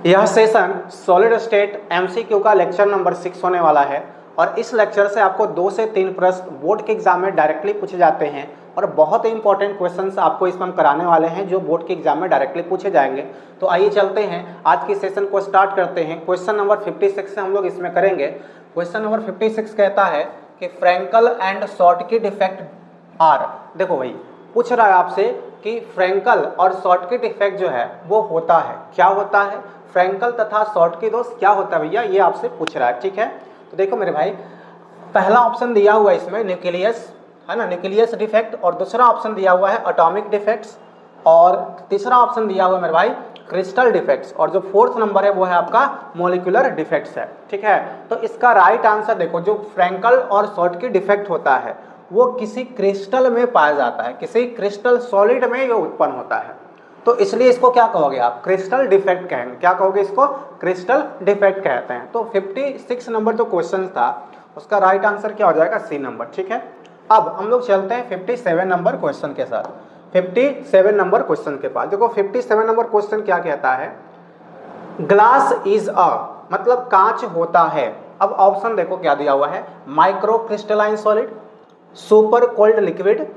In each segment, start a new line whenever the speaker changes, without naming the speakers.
यह session solid state MCQ का lecture number 6 होने वाला है और इस लेक्चर से आपको 2 से 3 प्रश्न बोर्ड के एग्जाम में डायरेक्टली पूछे जाते हैं और बहुत ही इंपॉर्टेंट क्वेश्चंस आपको इसमें हम कराने वाले हैं जो बोर्ड के एग्जाम में डायरेक्टली पूछे जाएंगे। तो आइए चलते हैं, आज की सेशन को स्टार्ट करते हैं। क्वेश्चन नंबर 56 से हम लोग इसमें करेंगे। क्वेश्चन नंबर 56 कहता है कि Frenkel and Schottky effect are. देखो भाई, पूछ रहा है आपसे कि फ्रैंकल और शॉर्टकट इफेक्ट जो है वो होता है, क्या होता है, फ्रैंकल तथा शॉर्टकट दोष क्या होता है भैया, ये आपसे पूछ रहा है। ठीक है, तो देखो मेरे भाई, पहला ऑप्शन दिया हुआ है इसमें न्यूक्लियस, है ना, न्यूक्लियस डिफेक्ट, और दूसरा ऑप्शन दिया हुआ है एटॉमिक डिफेक्ट्स, और तीसरा ऑप्शन दिया हुआ है मेरे भाई क्रिस्टल डिफेक्ट्स, और जो फोर्थ नंबर है वो है आपका मॉलिक्यूलर डिफेक्ट्स है। ठीक है, तो इसका राइट आंसर देखो, जो फ्रैंकल और शॉर्टकट डिफेक्ट होता है वो किसी क्रिस्टल में पाया जाता है, किसी क्रिस्टल सॉलिड में ये उत्पन्न होता है, तो इसलिए इसको क्या कहोगे आप, क्रिस्टल डिफेक्ट कहेंगे। क्या कहोगे इसको, क्रिस्टल डिफेक्ट कहते हैं। तो 56 नंबर जो क्वेश्चन था उसका राइट आंसर क्या हो जाएगा, सी नंबर। ठीक है, अब हम लोग चलते हैं 57 नंबर क्वेश्चन के साथ। 57 नंबर क्वेश्चन के पास देखो, 57 नंबर क्वेश्चन क्या कहता है, ग्लास इज अ, मतलब कांच होता है। अब ऑप्शन देखो क्या दिया हुआ है, microcrystalline solid, super cold liquid,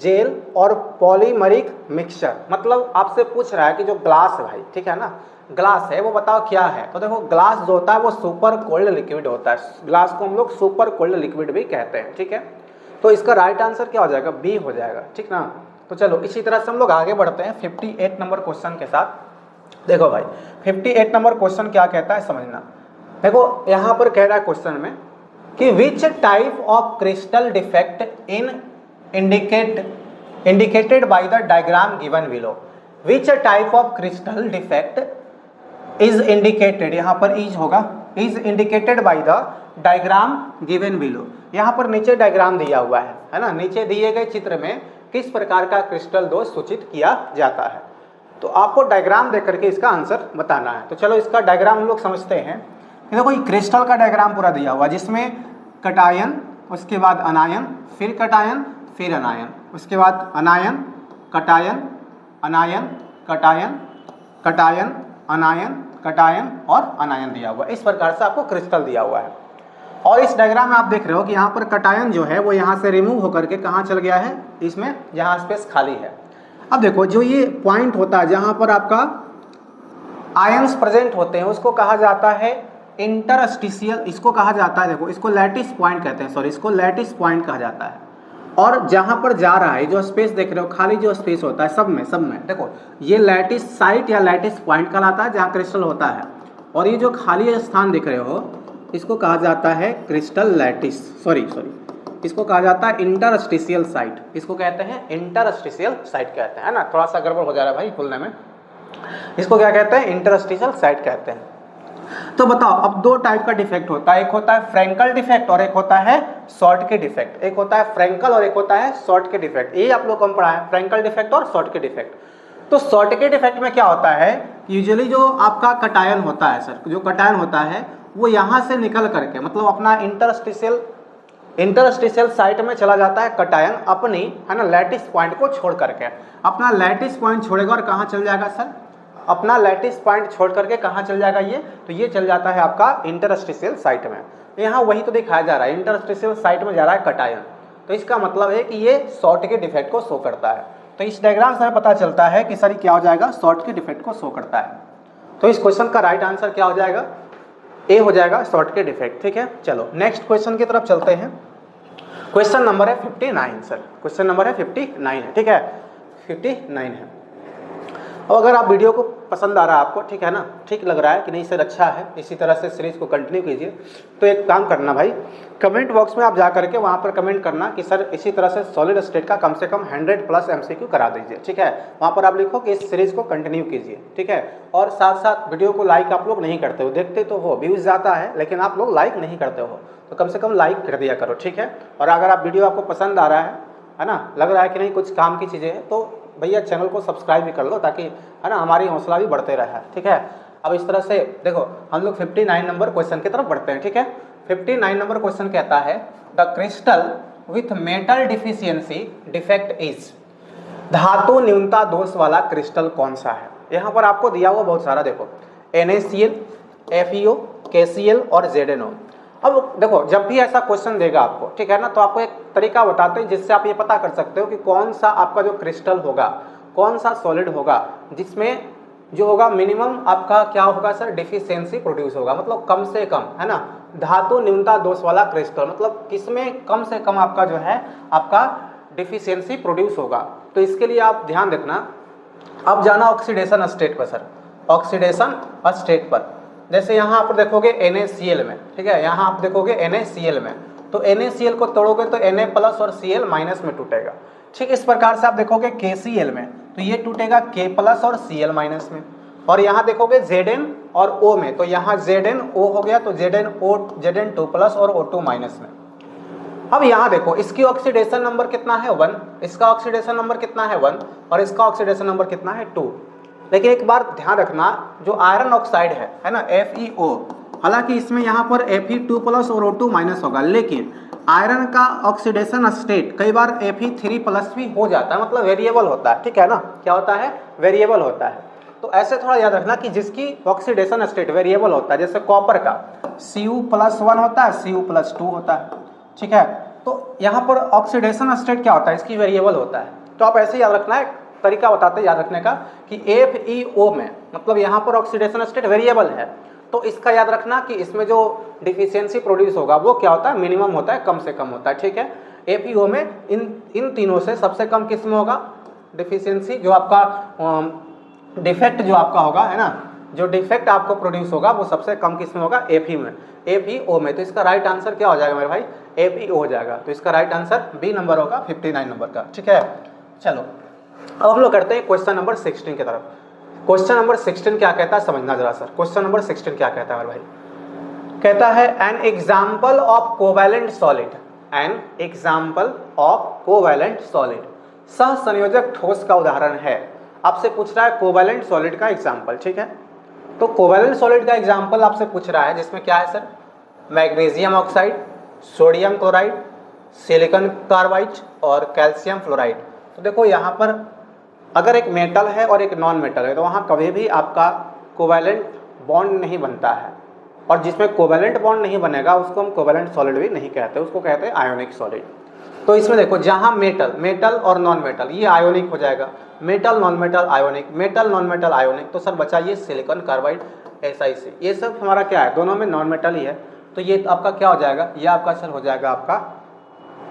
gel और पॉलीमरिक मिक्सचर। मतलब आपसे पूछ रहा है कि जो ग्लास है भाई, ठीक है ना, ग्लास है वो बताओ क्या है। तो देखो, ग्लास जो होता है वो सुपर कोल्ड लिक्विड होता है, ग्लास को हम लोग सुपर कोल्ड लिक्विड भी कहते हैं। ठीक है, तो इसका राइट आंसर क्या हो जाएगा, बी हो जाएगा। ठीक ना, तो चलो इसी तरह से हम लोग आगे बढ़ते हैं 58 नंबर क्वेश्चन के साथ। देखो भाई, 58 नंबर क्वेश्चन क्या कहता है समझना। देखो यहाँ पर कह रहा है क्वेश्चन में कि which type of crystal defect in indicated by the diagram given below, which type of crystal defect is indicated, यहाँ पर is होगा, is indicated by the diagram given below। यहाँ पर नीचे डायग्राम दिया हुआ है ना, नीचे दिए गए चित्र में किस प्रकार का क्रिस्टल दोष सूचित किया जाता है, तो आपको डायग्राम देख करके इसका आंसर बताना है। तो चलो इसका डायग्राम हम लोग समझते हैं। देखो, ये क्रिस्टल का डायग्राम पूरा दिया हुआ है जिसमें कटायन, उसके बाद अनायन, फिर कटायन, फिर अनायन, उसके बाद अनायन, कटायन, अनायन, कटायन, कटायन, अनायन, कटायन और अनायन दिया हुआ है। इस प्रकार से आपको क्रिस्टल दिया हुआ है। और इस डायग्राम में आप देख रहे हो कि यहाँ पर कटायन जो है वो यहाँ से रिमूव होकर के कहाँ चल गया है, इसमें जहाँ स्पेस खाली है। अब देखो, जो ये पॉइंट होता है जहाँ पर आपका आयंस प्रेजेंट होते हैं उसको कहा जाता है इंटरस्टिशियल, इसको कहा जाता है, देखो इसको लैटिस पॉइंट कहते हैं, सॉरी इसको लैटिस पॉइंट कहा जाता है। और जहां पर जा रहा है जो स्पेस देख रहे हो, खाली जो स्पेस होता है सब में देखो, ये लैटिस साइट या लैटिस पॉइंट कहलाता है जहां क्रिस्टल होता है। और ये जो खाली स्थान दिख रहे हो इसको कहा जाता है क्रिस्टल लैटिस, सॉरी इसको कहा जाता है इंटरस्टिशियल साइट, इसको कहते हैं इंटरस्टिशियल साइट कहते हैं, है ना, थोड़ा सा गड़बड़ हो जा रहा है भाई खुलने में। इसको क्या कहते हैं, इंटरस्टिशियल साइट कहते हैं। तो बताओ, अब दो टाइप का डिफेक्ट होता है, एक होता है फ्रैंकल डिफेक्ट और एक होता है शॉर्टकट डिफेक्ट। एक होता है फ्रैंकल और एक होता है शॉर्टकट डिफेक्ट, ये आप लोग को हम पढ़ा है, फ्रैंकल डिफेक्ट और शॉर्टकट डिफेक्ट। तो शॉर्टकट डिफेक्ट में क्या होता है, यूजुअली जो आपका कटायन होता है सर, जो कटायन होता है वो यहाँ से निकल करके, मतलब अपना इंटरस्टिशियल साइट में चला जाता है कटायन अपनी, है ना, लैटिस पॉइंट को छोड़ करके। अपना लैटिस पॉइंट छोड़ेगा और कहाँ चल जाएगा सर, अपना लैटिस पॉइंट छोड़ करके कहाँ चल जाएगा ये, तो ये चल जाता है आपका इंटरस्टिशियल साइट में। यहाँ वही तो दिखाया जा रहा है, इंटरस्टिशियल साइट में जा रहा है कटायन, तो इसका मतलब है कि ये शॉर्टकट डिफेक्ट को शो करता है। तो इस डायग्राम से हमें पता चलता है कि सर क्या हो जाएगा, शॉर्टकट डिफेक्ट को शो करता है। तो इस क्वेश्चन का राइट आंसर क्या हो जाएगा, ए हो जाएगा, शॉर्टकट डिफेक्ट। ठीक है, चलो नेक्स्ट क्वेश्चन की तरफ चलते हैं। क्वेश्चन नंबर है 59 सर, क्वेश्चन नंबर है 59 है। ठीक है, 59 है। और अगर आप वीडियो को पसंद आ रहा है आपको, ठीक है ना, ठीक लग रहा है कि नहीं सर अच्छा है, इसी तरह से सीरीज को कंटिन्यू कीजिए, तो एक काम करना भाई, कमेंट बॉक्स में आप जा करके वहाँ पर कमेंट करना कि सर इसी तरह से सॉलिड स्टेट का कम से कम 100+ MCQ करा दीजिए। ठीक है, वहाँ पर आप लिखो कि इस सीरीज को कंटिन्यू कीजिए। ठीक है, और साथ साथ वीडियो को लाइक आप लोग नहीं करते हो, देखते तो हो, व्यूज़ जाता है लेकिन आप लोग लाइक नहीं करते हो, तो कम से कम लाइक कर दिया करो। ठीक है, और अगर आप वीडियो आपको पसंद आ रहा है ना, लग रहा है कि नहीं कुछ काम की चीज़ें हैं, तो भैया चैनल को सब्सक्राइब भी कर लो, ताकि, है ना, हमारी हौसला भी बढ़ते रहे। ठीक है, अब इस तरह से देखो हम लोग 59 नंबर क्वेश्चन की तरफ बढ़ते हैं। ठीक है, 59 नंबर क्वेश्चन कहता है the crystal with metal deficiency defect is, धातु न्यूनता दोष वाला क्रिस्टल कौन सा है। यहाँ पर आपको दिया हुआ बहुत सारा, देखो NaCl, FeO, KCl और ZnO। अब देखो जब भी ऐसा क्वेश्चन देगा आपको, ठीक है ना, तो आपको एक तरीका बताते हैं जिससे आप ये पता कर सकते हो कि कौन सा आपका जो क्रिस्टल होगा, कौन सा सॉलिड होगा जिसमें जो होगा मिनिमम आपका क्या होगा सर, डिफिशियंसी प्रोड्यूस होगा, मतलब कम से कम, है ना, धातु न्यूनता दोष वाला क्रिस्टल, मतलब किसमें कम से कम आपका जो है आपका डिफिशियंसी प्रोड्यूस होगा। तो इसके लिए आप ध्यान रखना, अब जाना ऑक्सीडेशन स्टेट पर सर, ऑक्सीडेशन स्टेट पर। जैसे यहाँ पर देखोगे NaCl में, ठीक है, यहाँ आप देखोगे NaCl में, तो NaCl को तोड़ोगे तो Na प्लस और Cl माइनस में टूटेगा। ठीक इस प्रकार से आप देखोगे KCl में, तो ये टूटेगा K प्लस और Cl माइनस में। और यहाँ देखोगे Zn और O में, तो यहाँ ZnO हो गया, तो Zn2 प्लस और O2 माइनस में। अब यहाँ देखो इसकी ऑक्सीडेशन नंबर कितना है 1, इसका ऑक्सीडेशन नंबर कितना है 1 और इसका ऑक्सीडेशन नंबर कितना है 2। लेकिन एक बार ध्यान रखना, जो आयरन ऑक्साइड है ना, FeO, हालांकि इसमें यहाँ पर Fe2 प्लस और O2 माइनस होगा, लेकिन आयरन का ऑक्सीडेशन स्टेट कई बार Fe3 प्लस भी हो जाता है, मतलब वेरिएबल होता है, ठीक है ना, क्या होता है, वेरिएबल होता है। तो ऐसे थोड़ा याद रखना कि जिसकी ऑक्सीडेशन स्टेट वेरिएबल होता है, जैसे कॉपर का Cu+1 होता है, Cu+2 होता है, ठीक है, तो यहाँ पर ऑक्सीडेशन स्टेट क्या होता है, इसकी वेरिएबल होता है। तो आप ऐसे याद रखना है, तरीका बताते हैं याद रखने का कि FeO में, मतलब यहाँ पर ऑक्सीडेशन स्टेट वेरिएबल है, तो इसका याद रखना कि इसमें जो डिफिशियंसी प्रोड्यूस होगा वो क्या होता है, मिनिमम होता है, कम से कम होता है, ठीक है। FeO में इन तीनों से सबसे कम किस में होगा डिफिशियंसी, जो आपका डिफेक्ट जो आपका होगा, है ना, जो डिफेक्ट आपको प्रोड्यूस होगा वो सबसे कम किस में होगा, FeO में। तो इसका राइट आंसर क्या हो जाएगा मेरे भाई, FeO हो जाएगा। तो इसका राइट आंसर बी नंबर होगा 59 नंबर का, ठीक है। चलो अब हम लोग करते हैं क्वेश्चन नंबर 16 की तरफ। क्वेश्चन नंबर 16 क्या कहता है समझना जरा सर, क्वेश्चन नंबर 16 क्या कहता है मेरे भाई, कहता है an example of covalent solid, an example of covalent solid, सहसंयोजक ठोस का उदाहरण है। आपसे पूछ रहा है कोवैलेंट सॉलिड का एग्जाम्पल, ठीक है। तो कोवैलेंट सॉलिड का एग्जाम्पल आपसे पूछ रहा है जिसमें क्या है sir, magnesium oxide, sodium chloride, silicon carbide और कैल्शियम फ्लोराइड। तो देखो यहाँ पर अगर एक मेटल है और एक नॉन मेटल है तो वहाँ कभी भी आपका कोवैलेंट बॉन्ड नहीं बनता है, और जिसमें कोवैलेंट बॉन्ड नहीं बनेगा उसको हम कोवैलेंट सॉलिड भी नहीं कहते, उसको कहते हैं आयोनिक सॉलिड। तो इसमें देखो जहाँ मेटल और नॉन मेटल ये आयोनिक हो जाएगा, metal non metal ionic, metal non metal ionic. तो सर बचा ये सिलिकॉन कार्बाइड, SiC, ये सब हमारा क्या है, दोनों में नॉन मेटल ही है। तो ये आपका क्या हो जाएगा, ये आपका सर हो जाएगा आपका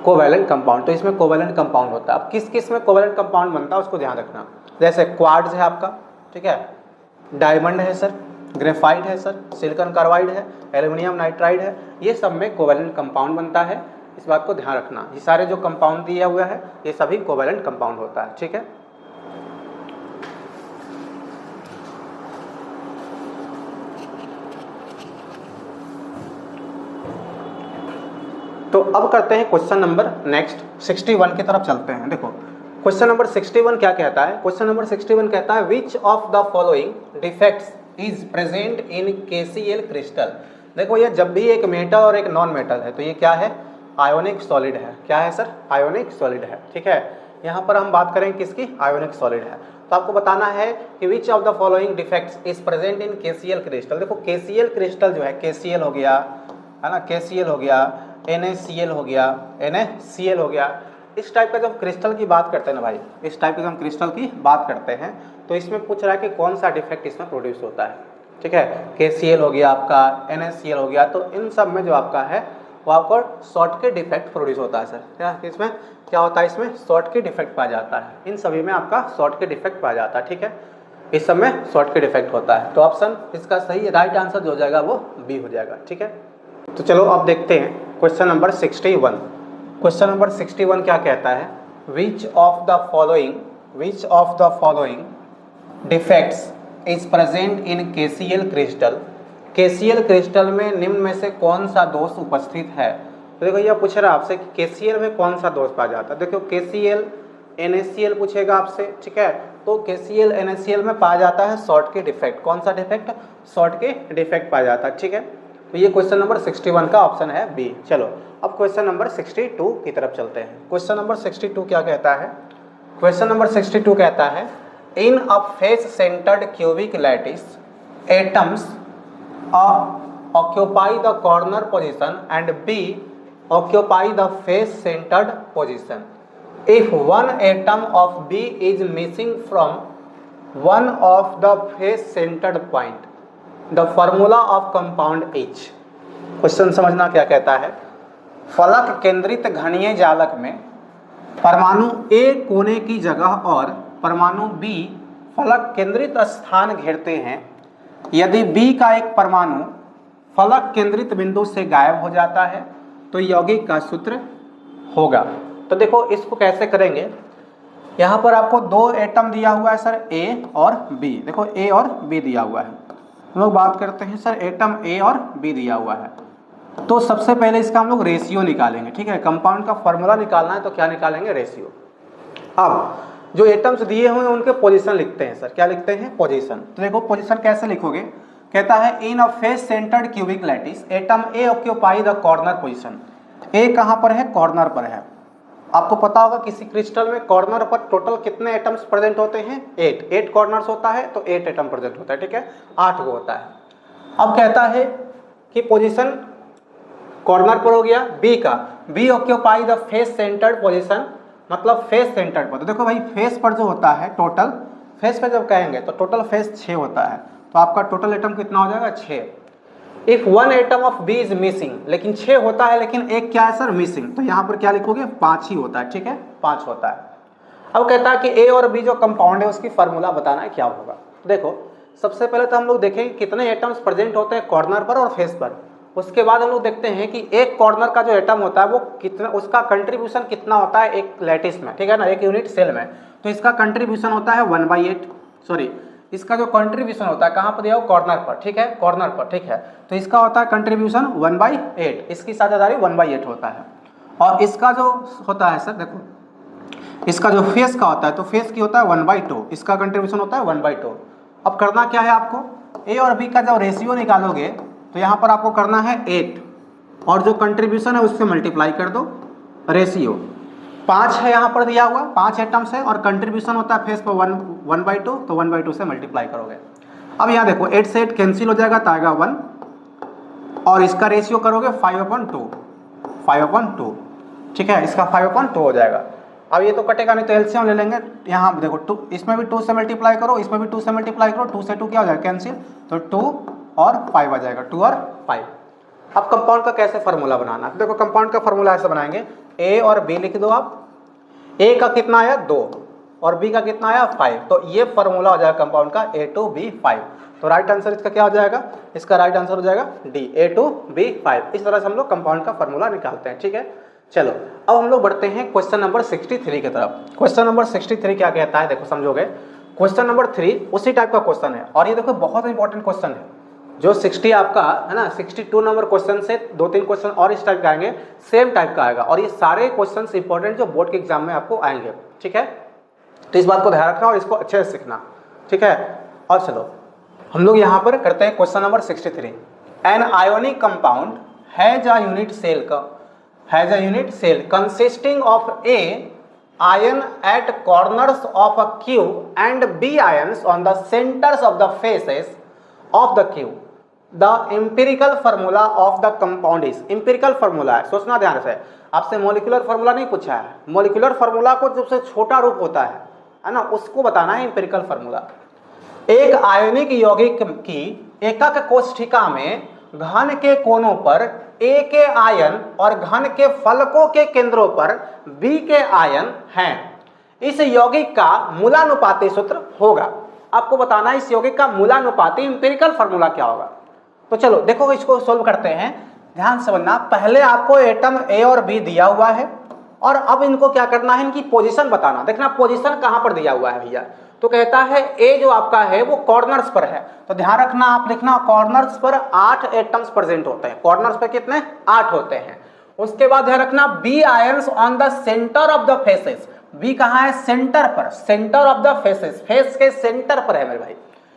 कोवैलेंट कंपाउंड। तो इसमें कोवैलेंट कंपाउंड होता है। अब किस किस में कोवैलेंट कंपाउंड बनता है उसको ध्यान रखना, जैसे क्वार्ट्ज है आपका, ठीक है, डायमंड है सर, ग्रेफाइट है सर, सिलिकॉन कार्बाइड है, एल्यूमिनियम नाइट्राइड है, ये सब में कोवैलेंट कंपाउंड बनता है। इस बात को ध्यान रखना, ये सारे जो कंपाउंड दिया हुआ है ये सभी कोवैलेंट कंपाउंड होता है, ठीक है। तो अब करते हैं क्वेश्चन नंबर नेक्स्ट 61 की तरफ चलते हैं। देखो क्वेश्चन नंबर 61 क्या कहता है, क्वेश्चन नंबर 61 कहता है which of the following defects is present in KCl crystal. देखो ये जब भी एक मेटल और एक नॉन मेटल है तो ये क्या है, आयोनिक सॉलिड है। क्या है सर, आयोनिक सॉलिड है, ठीक है। यहाँ पर हम बात करें किसकी, आयोनिक सॉलिड है। तो आपको बताना है कि विच of the following defects is present in KCl crystal. देखो KCl क्रिस्टल जो है, KCl हो गया, है ना, KCl हो गया, NaCl हो गया, NaCl हो गया, इस टाइप का जब क्रिस्टल की बात करते हैं ना भाई, इस टाइप के हम क्रिस्टल की बात करते हैं तो इसमें पूछ रहा है कि कौन सा डिफेक्ट इसमें प्रोड्यूस होता है, ठीक है। KCl हो गया आपका, NaCl हो गया, तो इन सब में जो आपका है वो आपको शॉर्ट के डिफेक्ट प्रोड्यूस होता है सर। क्या इसमें क्या होता है, इसमें शॉर्ट के डिफेक्ट पाया जाता है, इन सभी में आपका शॉर्ट के डिफेक्ट पाया जाता है, ठीक है। इस सब में शॉर्ट के डिफेक्ट होता है। तो ऑप्शन इसका सही राइट आंसर जो हो जाएगा वो बी हो जाएगा, ठीक है। तो चलो अब देखते हैं क्वेश्चन नंबर 61। क्वेश्चन नंबर 61 क्या कहता है, which of the following defects is present in KCl crystal. KCl crystal में निम्न में से कौन सा दोष उपस्थित है। तो देखो ये पूछ रहा है आपसे कि KCl में कौन सा दोष पाया जाता है। देखो KCl NaCl पूछेगा आपसे, ठीक है। तो KCl NaCl में पाया जाता है शॉर्ट के डिफेक्ट। कौन सा डिफेक्ट, शॉर्ट के डिफेक्ट पाया जाता है, ठीक है। तो ये क्वेश्चन नंबर 61 का ऑप्शन है बी। चलो अब क्वेश्चन नंबर 62 की तरफ चलते हैं। क्वेश्चन नंबर 62 क्या कहता है, क्वेश्चन नंबर 62 कहता है in a face centred cubic lattice atoms occupy the corner position and B occupy the face centered position. If one atom of B is missing from one of the face centered point, the formula of compound H. Question समझना क्या कहता है। फलक केंद्रित घनीय जालक में परमाणु A कोने की जगह और परमाणु B फलक केंद्रित स्थान घेरते हैं। यदि B का एक परमाणु फलक केंद्रित बिंदु से गायब हो जाता है तो यौगिक का सूत्र होगा। तो देखो इसको कैसे करेंगे, यहाँ पर आपको दो एटम दिया हुआ है सर A और B। देखो A और B दिया हुआ है, हम लोग बात करते हैं सर एटम A और B दिया हुआ है। तो सबसे पहले इसका हम लोग रेशियो निकालेंगे, ठीक है। कंपाउंड का फॉर्मूला निकालना है तो क्या निकालेंगे, रेशियो। अब जो एटम्स दिए हुए हैं उनके पोजीशन लिखते हैं सर, क्या लिखते हैं, पोजीशन। तो देखो पोजीशन कैसे लिखोगे, कहता है in a face centred cubic lattice atom A occupy the corner position. A कहाँ पर है, कॉर्नर पर है। आपको पता होगा किसी क्रिस्टल में कॉर्नर पर टोटल कितने एटम्स प्रेजेंट होते हैं, 8 कॉर्नर्स होता है तो 8 एटम प्रेजेंट होता है, ठीक है, 8 को होता है। अब कहता है कि पोजीशन कॉर्नर पर हो गया बी का, B occupy the face centred position, मतलब फेस सेंटर्ड पर। तो देखो भाई फेस पर जो होता है टोटल, फेस पे जब कहेंगे तो टोटल फेस 6 होता है, तो आपका टोटल एटम कितना हो जाएगा, 6। If one atom of B is missing, लेकिन 6 होता है लेकिन एक क्या है सर, मिसिंग, तो यहाँ पर क्या लिखोगे, 5 ही होता है, ठीक है, 5 होता है। अब कहता है कि ए और बी जो कंपाउंड है उसकी फार्मूला बताना है क्या होगा। देखो सबसे पहले तो हम लोग देखेंगे कितने एटम्स प्रेजेंट होते हैं कॉर्नर पर और फेस पर। उसके बाद हम लोग देखते हैं कि एक कॉर्नर का जो एटम होता है वो कितना, उसका कंट्रीब्यूशन कितना होता है एक लैटिस में, ठीक है ना, एक यूनिट सेल में। तो इसका कंट्रीब्यूशन होता है 1/8, सॉरी इसका जो कंट्रीब्यूशन होता है कहाँ पर दिया हो, कॉर्नर पर, ठीक है, कॉर्नर पर, ठीक है। तो इसका होता है कंट्रीब्यूशन 1/8, इसकी साझेदारी 1/8 होता है। और इसका जो होता है सर, देखो इसका जो फेस का होता है तो फेस की होता है 1/2, इसका कंट्रीब्यूशन होता है 1/2। अब करना क्या है आपको, ए और बी का जब रेशियो निकालोगे तो यहाँ पर आपको करना है 8 और जो कंट्रीब्यूशन है उससे मल्टीप्लाई कर दो, रेशियो 5 है यहाँ पर दिया हुआ, 5 एटम्स है और कंट्रीब्यूशन होता है फेस पर 1/2, तो 1/2 से मल्टीप्लाई करोगे। अब यहाँ देखो 8 से 8 कैंसिल हो जाएगा तो आएगा 1 और इसका रेशियो करोगे 5/2, ठीक है, इसका 5/2 हो जाएगा। अब ये तो कटेगा नहीं तो एलसीएम ले लेंगे, यहाँ देखो 2, इसमें भी 2 से मल्टीप्लाई करो, इसमें भी 2 से मल्टीप्लाई करो, 2 से 2 क्या हो जाएगा, कैंसिल, तो 2 और 5 आ जाएगा, 2 और 5। अब कंपाउंड का कैसे फार्मूला बनाना है, देखो कंपाउंड का फार्मूला ऐसे बनाएंगे, ए और बी लिख दो आप, ए का कितना आया 2 और बी का कितना आया 5, तो ये फार्मूला हो जाएगा कंपाउंड का A2B5। तो राइट आंसर इसका क्या हो जाएगा, इसका राइट आंसर हो जाएगा डी, A2B5। इस तरह से हम लोग कंपाउंड का फार्मूला निकालते हैं, ठीक है। चलो अब हम लोग बढ़ते हैं क्वेश्चन नंबर 63 की तरफ। क्वेश्चन नंबर 63 क्या कहता है, देखो समझोगे। क्वेश्चन नंबर 3 उसी टाइप का क्वेश्चन है और ये देखो बहुत इंपॉर्टेंट क्वेश्चन है। जो 60 आपका है ना, 62 नंबर क्वेश्चन से 2-3 क्वेश्चन और इस टाइप का आएंगे, सेम टाइप का आएगा और ये सारे क्वेश्चन इंपॉर्टेंट जो बोर्ड के एग्जाम में आपको आएंगे, ठीक है। तो इस बात को ध्यान रखना और इसको अच्छे से सीखना, ठीक है। और चलो हम लोग यहाँ पर करते हैं question number 63। An ionic compound has a unit cell consisting of A ion at corners of a cube and B ions on the centers of the faces of the cube. The empirical formula of the compound is, empirical formula है, सोचना ध्यान से, आपसे molecular formula नहीं पूछा है। Molecular formula को सबसे छोटा रूप होता है ना, उसको बताना है empirical फार्मूला। एक आयनिक यौगिक की एकक कोष्ठिका में घन के कोनों पर A के आयन और घन के फलकों के केंद्रों पर B के आयन हैं। इस यौगिक का मूलानुपाती सूत्र होगा। आपको बताना है इस यौगिक का मूलानुपाती इंपिरिकल फार्मूला क्या होगा। तो चलो देखो इसको सोल्व करते हैं, ध्यान से बनना। पहले आपको एटम A और B दिया हुआ है और अब इनको क्या करना है, इनकी पोजीशन बताना। देखना पोजीशन कहां पर दिया हुआ है भैया, तो कहता है ए जो आपका है वो कॉर्नर्स पर है, तो ध्यान रखना आप लिखना कॉर्नर्स पर 8 एटम्स प्रेजेंट होते हैं। कॉर्नर्स पर कितने, 8 होते हैं। उसके बाद ध्यान रखना B ions on the centre of the faces. B कहाँ है, सेंटर पर, centre of the faces, face के सेंटर पर है मेरे भाई,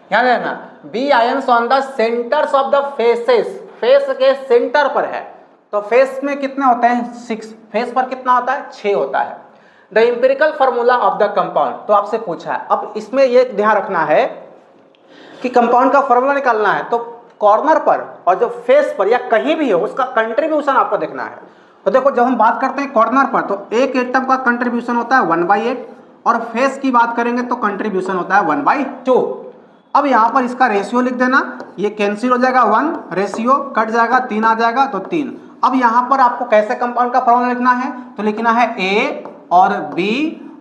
ध्यान रखना। B ions on the centres of the faces, face के सेंटर पर है। तो फेस में कितने होते हैं, 6, फेस पर कितना होता है, 6 होता है। The empirical formula of the compound, तो आपसे पूछा है। अब इसमें यह ध्यान रखना है कि कंपाउंड का फॉर्मूला निकालना है तो कॉर्नर पर और जो फेस पर या कहीं भी हो उसका कंट्रीब्यूशन आपको देखना है। तो देखो जब हम बात करते हैं कॉर्नर पर तो एक एटम का कंट्रीब्यूशन होता है 1/8 और फेस की बात करेंगे तो कंट्रीब्यूशन होता है 1/2। अब यहाँ पर इसका रेशियो लिख देना, ये कैंसिल हो जाएगा 1, रेशियो कट जाएगा 3 आ जाएगा तो 3। अब यहाँ पर आपको कैसे कंपाउंड का फॉर्मूला लिखना है तो लिखना है A और B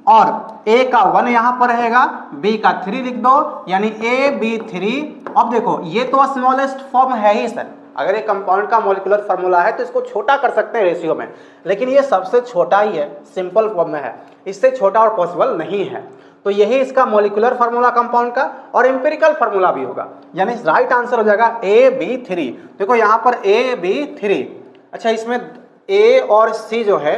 और A का 1 यहाँ पर रहेगा, B का 3 लिख दो यानी AB3। अब देखो ये तो स्मॉलेस्ट फॉर्म है ही सर, अगर ये कंपाउंड का मॉलिक्यूलर फार्मूला है तो इसको छोटा कर सकते हैं रेशियो में, लेकिन ये सबसे छोटा ही है, सिंपल फॉर्म में है, इससे छोटा और पॉसिबल नहीं है। तो यही इसका मॉलिक्यूलर फार्मूला कंपाउंड का और एम्पिरिकल फार्मूला भी होगा, यानी राइट आंसर हो जाएगा AB3। देखो यहाँ पर AB3। अच्छा इसमें A और C जो है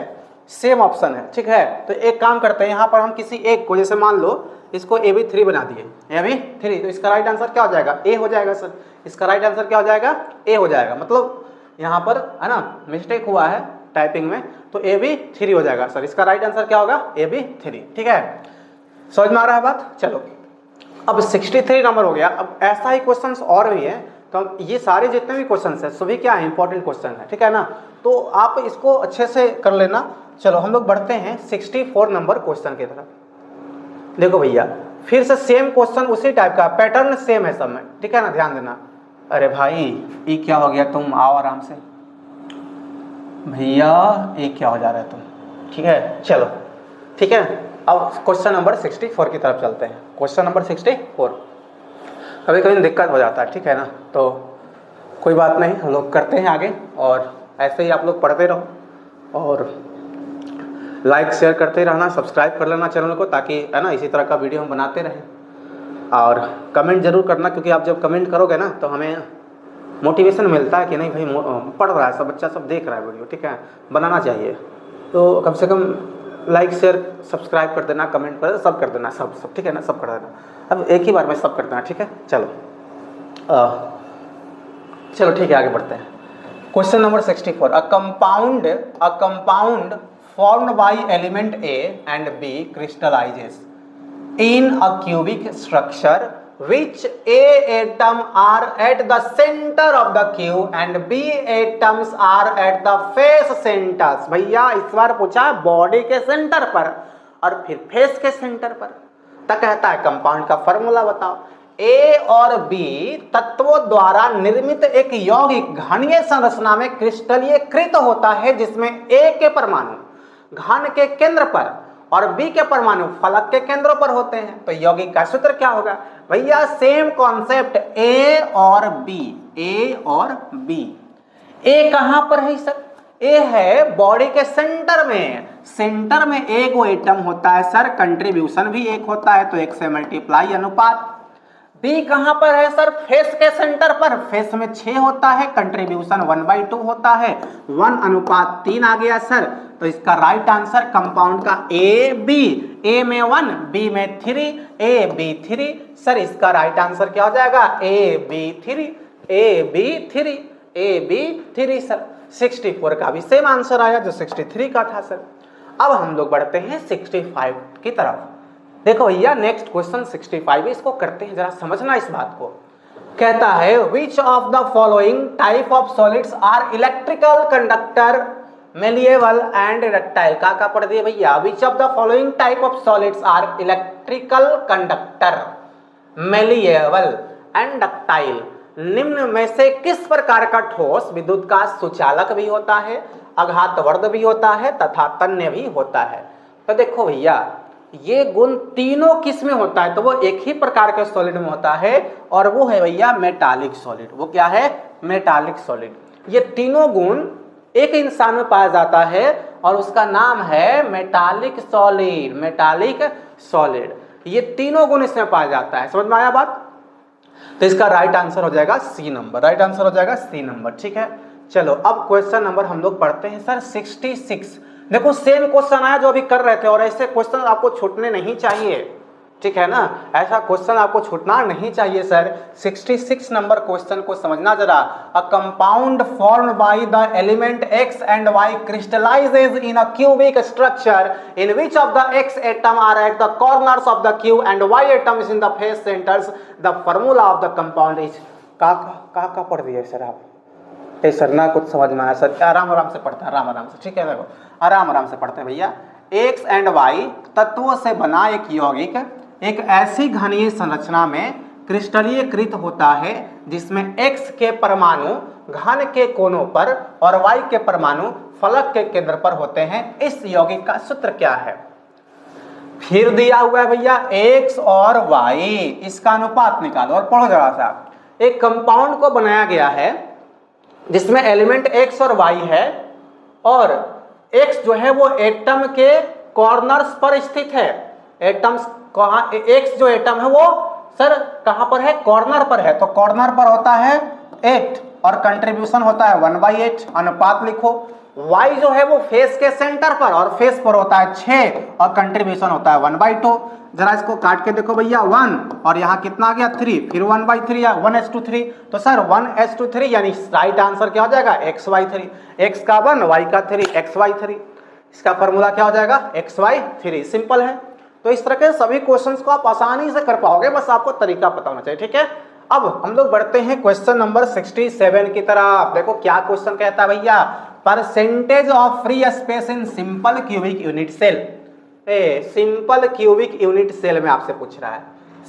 सेम ऑप्शन है, ठीक है। तो एक काम करते हैं, यहाँ पर हम किसी एक को, जैसे मान लो इसको AB3 बना दिए, AB3, तो इसका राइट आंसर क्या हो जाएगा A हो जाएगा सर। इसका राइट आंसर क्या हो जाएगा A हो जाएगा, मतलब यहाँ पर है ना मिस्टेक हुआ है टाइपिंग में, तो AB3 हो जाएगा सर। इसका राइट आंसर क्या होगा AB3, ठीक है। समझ में आ रहा है बात। चलो अब 63 नंबर हो गया। अब ऐसा ही क्वेश्चंस और भी है, तो ये सारे जितने भी क्वेश्चंस हैं सभी क्या है इंपॉर्टेंट क्वेश्चन है, ठीक है ना, तो आप इसको अच्छे से कर लेना। चलो हम लोग बढ़ते हैं 64 नंबर क्वेश्चन की तरफ। देखो भैया फिर से सेम क्वेश्चन, उसी टाइप का पैटर्न सेम है सब में, ठीक है ना, ध्यान देना। अरे भाई ये क्या हो गया, तुम आओ आराम से भैया, ये क्या हो जा रहा है तुम, ठीक है। चलो ठीक है, अब क्वेश्चन नंबर 64 की तरफ चलते हैं। क्वेश्चन नंबर 64 कभी कभी दिक्कत हो जाता है, ठीक है ना, तो कोई बात नहीं, हम लोग करते हैं आगे। और ऐसे ही आप लोग पढ़ते रहो और लाइक शेयर करते रहना, सब्सक्राइब कर लेना चैनल को, ताकि है ना इसी तरह का वीडियो हम बनाते रहें। और कमेंट जरूर करना, क्योंकि आप जब कमेंट करोगे ना तो हमें मोटिवेशन मिलता है कि नहीं भाई पढ़ रहा है सब बच्चा, सब देख रहा है वीडियो, ठीक है, बनाना चाहिए। तो कम से कम लाइक शेयर सब्सक्राइब कर देना, कमेंट कर सब कर देना, सब ठीक है ना, सब कर देना। अब एक ही बार में सब कर देना, ठीक है। चलो चलो ठीक है, आगे बढ़ते हैं। Question number 64, a compound formed by element A and B crystallizes in a cubic structure which A atom are at the center of the cube and B atoms are at the face centers। भैया इस बार पूछा body के centre पर और फिर face के centre पर, तक कहता है कंपाउंड का फॉर्मूला बताओ। A और B तत्वों द्वारा निर्मित एक यौगिक घनीय संरचना में क्रिस्टलीकृत होता है, जिसमें A के परमाणु घन के केंद्र पर और B के परमाणु फलक के केंद्रों पर होते हैं। तो यौगिक का सूत्र क्या होगा भैया, सेम कॉन्सेप्ट, A और B, A और B। A कहां पर है सर, A है बॉडी के सेंटर में, सेंटर में एक वो एटम होता है सर, कंट्रीब्यूशन भी एक होता है तो एक से मल्टीप्लाई अनुपात। B कहां पर है सर, फेस के सेंटर पर, फेस में 6 होता है, कंट्रीब्यूशन 1/2 होता है, 1:3 आ गया सर। तो इसका राइट आंसर कंपाउंड का AB, A में 1, B में 3, AB3 सर। इसका राइट आंसर क्या हो जाएगा AB3, AB3, AB3 सर। 64 का भी सेम आंसर आया जो 63 का था सर। अब हम लोग बढ़ते हैं 65 की तरफ। देखो भैया नेक्स्ट क्वेश्चन 65, इसको करते हैं, जरा समझना इस बात को। कहता है which of the following type of solids are electrical conductor malleable and ductile. का पढ़ दिए भैया, which of the following type of solids are electrical conductor malleable and ductile. निम्न में से किस प्रकार का ठोस विद्युत का सुचालक भी होता है, आघातवर्ध भी होता है तथा तन्य भी होता है। तो देखो भैया ये गुण तीनों किस में होता है, तो वो एक ही प्रकार के सॉलिड में होता है और वो है भैया मेटालिक सॉलिड। वो क्या है, मेटालिक सॉलिड। ये तीनों गुण एक इंसान में पाया जाता है और उसका नाम है मेटालिक सॉलिड, मेटालिक सॉलिड। ये तीनों गुण इसमें पाया जाता है, समझ में आया बात। तो इसका राइट आंसर हो जाएगा C नंबर, राइट आंसर हो जाएगा C नंबर, ठीक है। चलो अब क्वेश्चन नंबर हम लोग पढ़ते हैं सर 66। देखो सेम क्वेश्चन आया जो अभी कर रहे थे और ऐसे क्वेश्चन आपको छूटने नहीं चाहिए, ठीक है ना। ऐसा क्वेश्चन आपको छूटना नहीं चाहिए सर। 66 नंबर क्वेश्चन को समझना जरा। A compound formed by the element x and y crystallizes in a cubic structure in which of the x atom are at the corners of the cube and y atom is in the face centers. The formula of the compound is का पढ़ दिए sir आप? Sir ना कुछ समझ में आया sir, आराम आराम से पढ़ते हैं, आराम आराम से, ठीक है। देखो आराम आराम से पढ़ते हैं भैया। x एंड y तत्वों से बना एक यौगिक एक ऐसी घनीय संरचना में क्रिस्टलीकृत होता है जिसमें x के परमाणु घन के कोनों पर और y के परमाणु फलक के केंद्र पर होते हैं। इस यौगिक का सूत्र क्या है? फिर दिया हुआ है भैया x और y, इसका अनुपात निकालो और पढ़ो जरा सा। एक कंपाउंड को बनाया गया है जिसमें एलिमेंट x और y है और x जो है वो एटम के कॉर्नर्स पर स्थित है। एटम्स कहाँ, x जो एटम है वो सर कहां पर है? कॉर्नर पर है। तो कॉर्नर पर होता है 8 और कंट्रीब्यूशन होता है 1/8। अनुपात लिखो। y जो है वो फेस के सेंटर पर और फेस पर होता है 6 और कंट्रीब्यूशन होता है 1/2। जरा इसको काट के देखो भैया 1 और यहाँ कितना आ गया 3, फिर 1/3 या 1:3। तो सर 1:3 यानी राइट आंसर क्या हो जाएगा? xy3। x का 1, y का 3, xy3। इसका फॉर्मूला क्या हो जाएगा? xy3। सिंपल है। तो इस तरह के सभी क्वेश्चंस को आप आसानी से कर पाओगे, बस आपको तरीका पता होना चाहिए, ठीक है। अब हम लोग बढ़ते हैं क्वेश्चन नंबर 67 की तरफ। देखो क्या क्वेश्चन कहता है भैया, percentage of free space in simple cubic unit cell. Simple cubic unit cell में आपसे पूछ रहा है,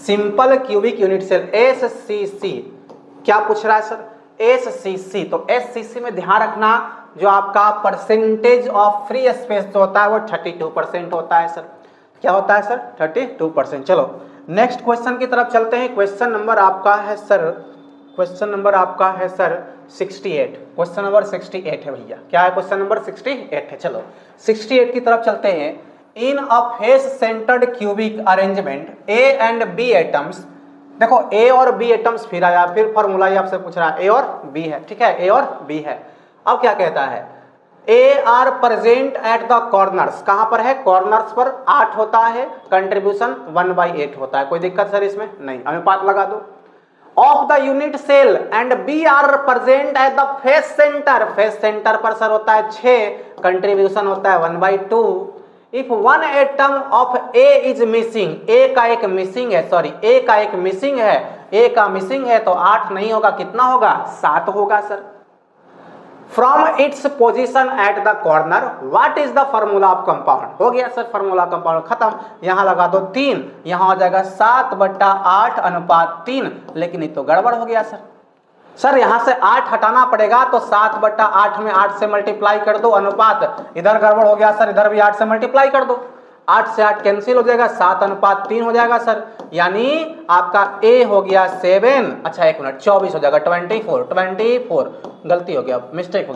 simple cubic unit cell SCC। क्या पूछ रहा है सर? SCC। तो SCC में ध्यान रखना जो आपका परसेंटेज ऑफ फ्री स्पेस जो होता है वो 32% होता है सर। क्या होता है सर? 32%। चलो नेक्स्ट क्वेश्चन की तरफ चलते हैं। क्वेश्चन नंबर आपका है सर 68। क्वेश्चन नंबर 68 है भैया। क्या है? क्वेश्चन नंबर 68 है। चलो 68 की तरफ चलते हैं। In a face centred cubic arrangement A and B atoms. देखो A और B एटम्स फिर आया, फिर फॉर्मूला ही आपसे पूछ रहा है A और B है, ठीक है, A और B है। अब क्या कहता है? A R present at the corners. कहां पर है? कॉर्नर्स पर 8 होता है, कंट्रीब्यूशन 1/8 होता है। कोई दिक्कत सर इसमें? नहीं। अनुपात लगा दो। Of the unit cell and B are present at the face centre. Face centre पर सर होता है 6, कंट्रीब्यूशन होता है 1/2। If one atom of A is missing, A का एक मिसिंग है, सॉरी ए का एक मिसिंग है, ए का मिसिंग है तो 8 नहीं होगा, कितना होगा? 7 होगा sir. From its position at the corner what is the formula of compound. हो गया सर फॉर्मूला कंपाउंड खत्म। यहां लगा दो 3, यहां हो जाएगा 7/8 अनुपात 3। लेकिन ये तो गड़बड़ हो गया सर। सर यहां से 8 हटाना पड़ेगा तो 7/8 में 8 से मल्टीप्लाई कर दो अनुपात। इधर गड़बड़ हो गया सर, इधर भी 8 से मल्टीप्लाई कर दो। 8 से 8 कैंसिल हो जाएगा, 7/3 हो जाएगा सर। यानी आपका A हो गया 7, अच्छा 1 मिनट, 24 हो जाएगा 24 गलती हो गया, मिस्टेक हो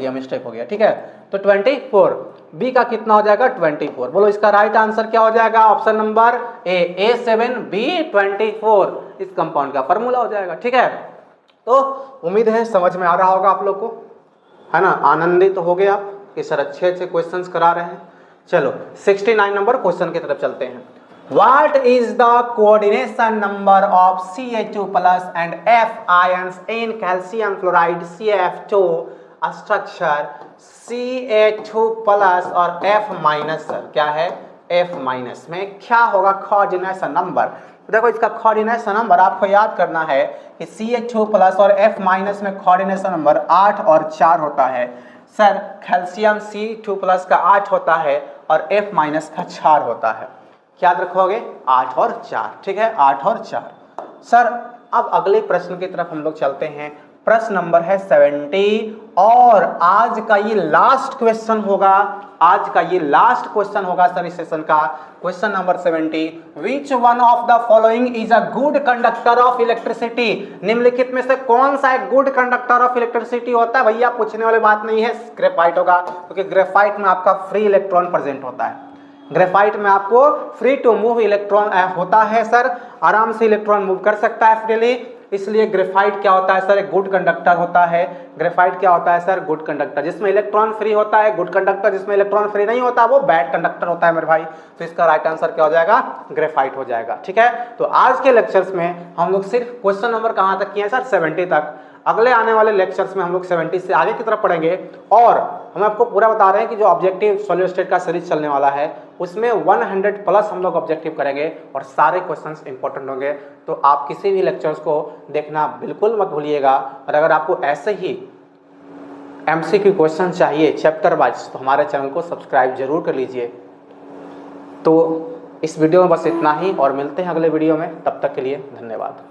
गया, ठीक है। तो 24 B का कितना हो जाएगा? 24। बोलो इसका राइट आंसर क्या हो जाएगा? ऑप्शन नंबर A7 B 24 इस कंपाउंड का फॉर्मूला हो जाएगा, ठीक है। तो उम्मीद है समझ में आ रहा होगा आप लोग को, है ना। आनंदित हो गए आप कि सर अच्छे क्वेश्चंस करा रहे हैं। चलो 69 नंबर क्वेश्चन की तरफ चलते हैं। What is the coordination number of Ca2 plus and F ions in calcium fluoride CaF2 structure Ca2 plus और F minus? सर क्या है? F minus में क्या होगा कोऑर्डिनेशन नंबर? देखो इसका कोऑर्डिनेशन नंबर आपको याद करना है कि Ca2 प्लस और F माइनस में कोऑर्डिनेशन नंबर 8 और 4 होता है सर। कैल्शियम C2 प्लस का 8 होता है और F माइनस का 4 होता है। याद रखोगे 8 और 4, ठीक है, 8 और 4 सर। अब अगले प्रश्न की तरफ हम लोग चलते हैं। प्रश्न नंबर है 70 और आज का ये लास्ट क्वेश्चन होगा, आज का ये लास्ट क्वेश्चन होगा सर इस सेशन का। Question number 70, which one of the following is a good conductor of electricity. निम्नलिखित में से कौन सा एक गुड कंडक्टर ऑफ इलेक्ट्रिसिटी होता है? भैया पूछने वाली बात नहीं है, ग्रेफाइट होगा, क्योंकि ग्रेफाइट में आपका फ्री इलेक्ट्रॉन प्रेजेंट होता है। ग्रेफाइट में आपको फ्री टू मूव इलेक्ट्रॉन होता है सर, आराम से इलेक्ट्रॉन मूव कर सकता है फ्रीली। इसलिए ग्रेफाइट क्या होता है सर, एक गुड कंडक्टर होता है। ग्रेफाइट क्या होता है सर, गुड कंडक्टर। जिसमें इलेक्ट्रॉन फ्री होता है गुड कंडक्टर, जिसमें इलेक्ट्रॉन फ्री नहीं होता वो बैड कंडक्टर होता है मेरे भाई। तो इसका राइट आंसर क्या हो जाएगा, ग्रेफाइट हो जाएगा। ठीक है, तो आज के लेक्चर्स में हम लोग सिर्फ क्वेश्चन नंबर कहां तक किए हैं सर, 70 तक। अगले आने वाले लेक्चर्स में हम लोग 70 से आगे की तरफ पढ़ेंगे और हम आपको पूरा बता रहे हैं कि जो ऑब्जेक्टिव सॉलिड स्टेट का सीरीज चलने वाला है उसमें 100 प्लस हम लोग ऑब्जेक्टिव करेंगे और सारे क्वेश्चंस इंपॉर्टेंट होंगे। तो आप किसी भी लेक्चर्स को देखना बिल्कुल मत भूलिएगा। और अगर आपको ऐसे ही एमसीक्यू क्वेश्चन चाहिए चैप्टर वाइज तो हमारे चैनल को सब्सक्राइब जरूर कर लीजिए। तो इस वीडियो में बस इतना ही और मिलते हैं अगले वीडियो में, तब तक के लिए धन्यवाद।